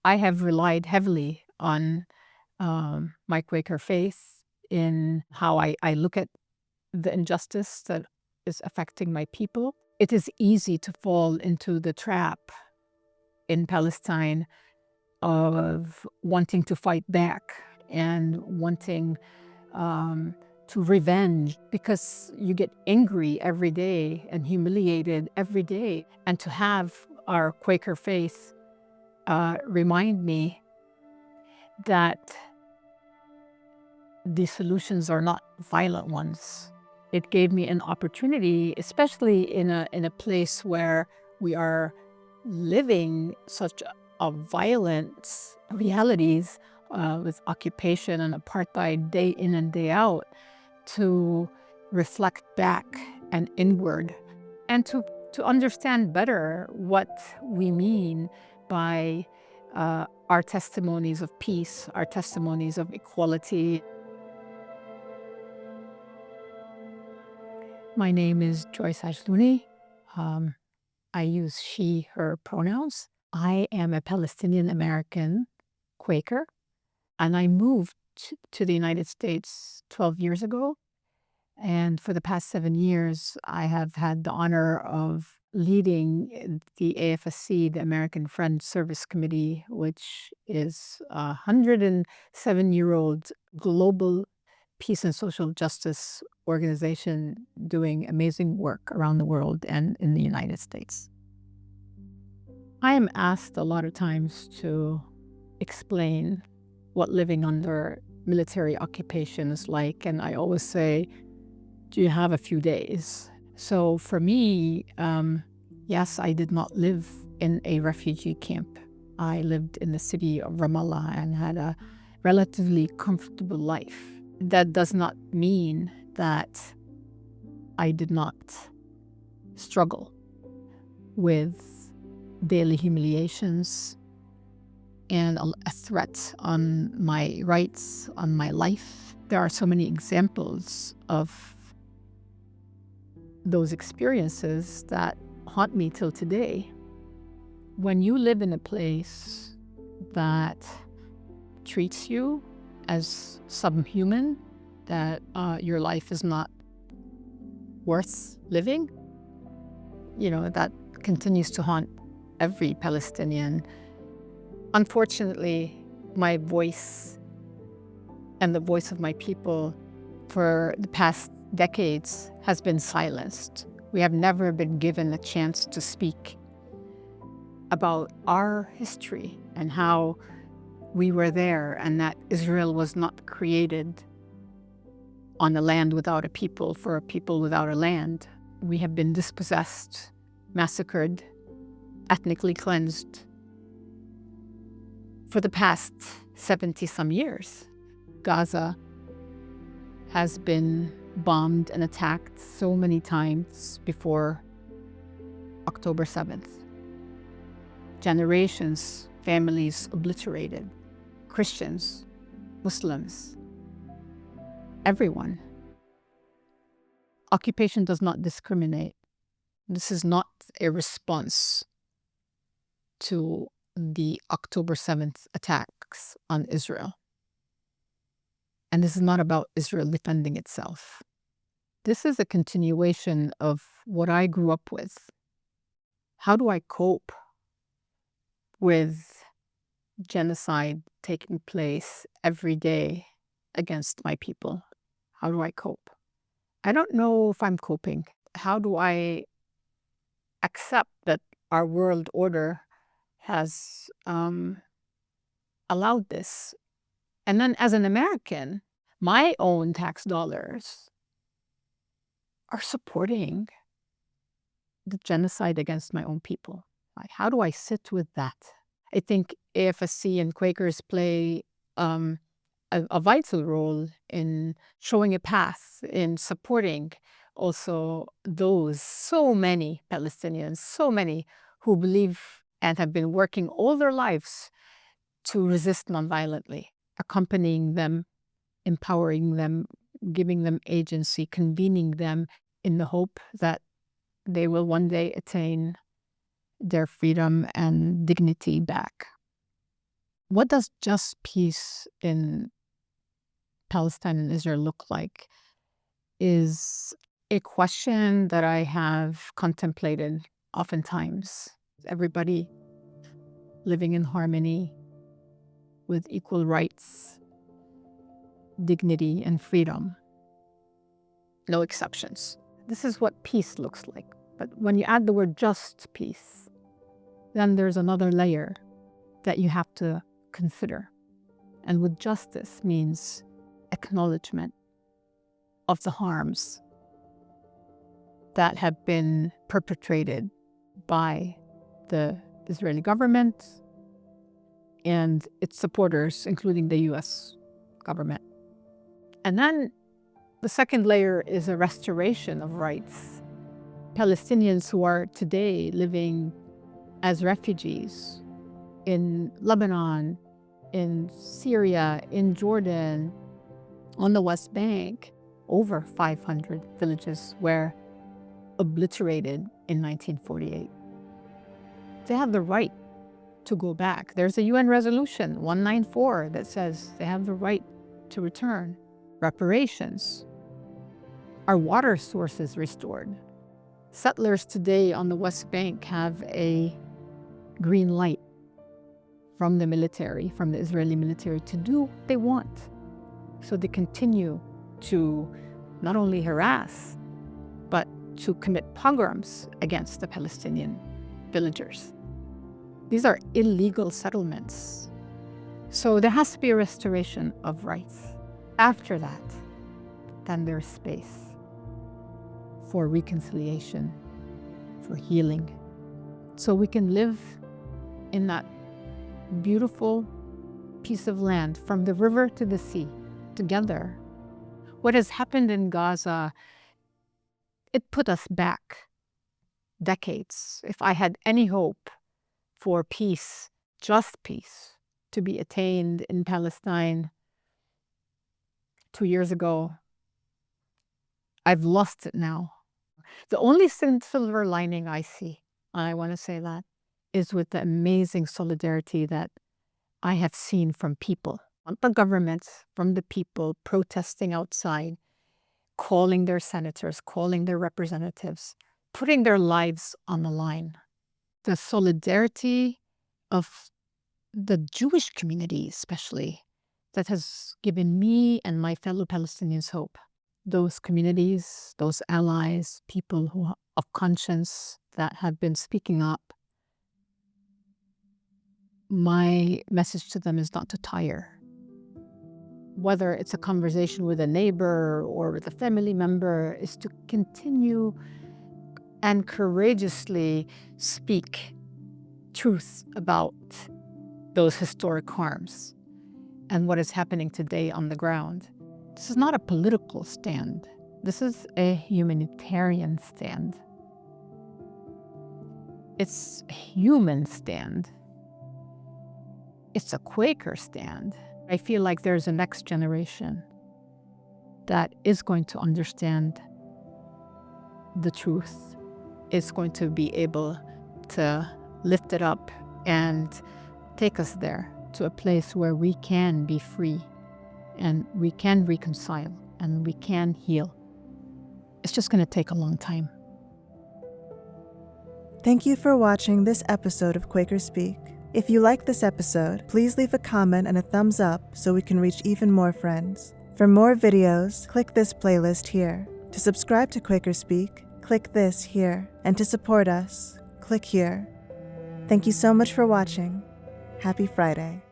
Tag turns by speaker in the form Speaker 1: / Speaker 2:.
Speaker 1: I have relied heavily on my Quaker faith in how I look at the injustice that is affecting my people. It is easy to fall into the trap in Palestine of wanting to fight back and wanting to revenge, because you get angry every day and humiliated every day. And to have our Quaker faith remind me that the solutions are not violent ones. It gave me an opportunity, especially in a place where we are living such a violent realities with occupation and apartheid day in and day out, to reflect back and inward and to understand better what we mean by our testimonies of peace, our testimonies of equality. My name is Joyce Ajlouny. I use she, her pronouns. I am a Palestinian-American Quaker, and I moved to the United States 12 years ago. And for the past 7 years, I have had the honor of leading the AFSC, the American Friends Service Committee, which is a 107-year-old global peace and social justice organization doing amazing work around the world and in the United States. I am asked a lot of times to explain what living under military occupation is like, and I always say, do you have a few days? So for me, yes, I did not live in a refugee camp. I lived in the city of Ramallah and had a relatively comfortable life. That does not mean that I did not struggle with daily humiliations and a threat on my rights, on my life. There are so many examples of those experiences that haunt me till today. When you live in a place that treats you as subhuman, that your life is not worth living, that continues to haunt every Palestinian. Unfortunately, my voice and the voice of my people for the past decades has been silenced. We have never been given a chance to speak about our history and how we were there, and that Israel was not created on a land without a people for a people without a land. We have been dispossessed, massacred, ethnically cleansed for the past 70-some years. Gaza has been bombed and attacked so many times before October 7th. Generations, families obliterated, Christians, Muslims, everyone. Occupation does not discriminate. This is not a response to the October 7th attacks on Israel. And this is not about Israel defending itself. This is a continuation of what I grew up with. How do I cope with genocide taking place every day against my people? How do I cope? I don't know if I'm coping. How do I accept that our world order has allowed this? And then as an American, my own tax dollars are supporting the genocide against my own people. How do I sit with that? I think AFSC and Quakers play a vital role in showing a path, in supporting also those so many Palestinians, so many who believe and have been working all their lives to resist nonviolently, accompanying them, empowering them, giving them agency, convening them in the hope that they will one day attain their freedom and dignity back. What does just peace in Palestine and Israel look like is a question that I have contemplated oftentimes. Everybody living in harmony with equal rights, dignity, and freedom. No exceptions. This is what peace looks like. But when you add the word just peace, then there's another layer that you have to consider. And with justice means acknowledgement of the harms that have been perpetrated by the Israeli government and its supporters, including the US government. And then the second layer is a restoration of rights. Palestinians who are today living as refugees in Lebanon, in Syria, in Jordan, on the West Bank, over 500 villages were obliterated in 1948. They have the right to go back. There's a UN resolution 194 that says they have the right to return. Reparations. Our water sources restored. Settlers today on the West Bank have a green light from the military, from the Israeli military, to do what they want. So they continue to not only harass, but to commit pogroms against the Palestinian villagers. These are illegal settlements. So there has to be a restoration of rights. After that, then there's space for reconciliation, for healing. So we can live in that beautiful piece of land from the river to the sea together. What has happened in Gaza, it put us back decades. If I had any hope for peace, just peace, to be attained in Palestine 2 years ago, I've lost it now. The only silver lining I see, and I want to say that, is with the amazing solidarity that I have seen from people, not the government, from the people protesting outside, calling their senators, calling their representatives, putting their lives on the line. The solidarity of the Jewish community especially, that has given me and my fellow Palestinians hope. Those communities, those allies, people who of conscience that have been speaking up, my message to them is not to tire. Whether it's a conversation with a neighbor or with a family member, is to continue and courageously speak truth about those historic harms and what is happening today on the ground. This is not a political stand. This is a humanitarian stand. It's a human stand. It's a Quaker stand. I feel like there's a next generation that is going to understand the truth, is going to be able to lift it up and take us there to a place where we can be free and we can reconcile and we can heal. It's just going to take a long time.
Speaker 2: Thank you for watching this episode of QuakerSpeak. If you like this episode, please leave a comment and a thumbs up so we can reach even more friends. For more videos, click this playlist here. To subscribe to QuakerSpeak, click this here. And to support us, click here. Thank you so much for watching. Happy Friday.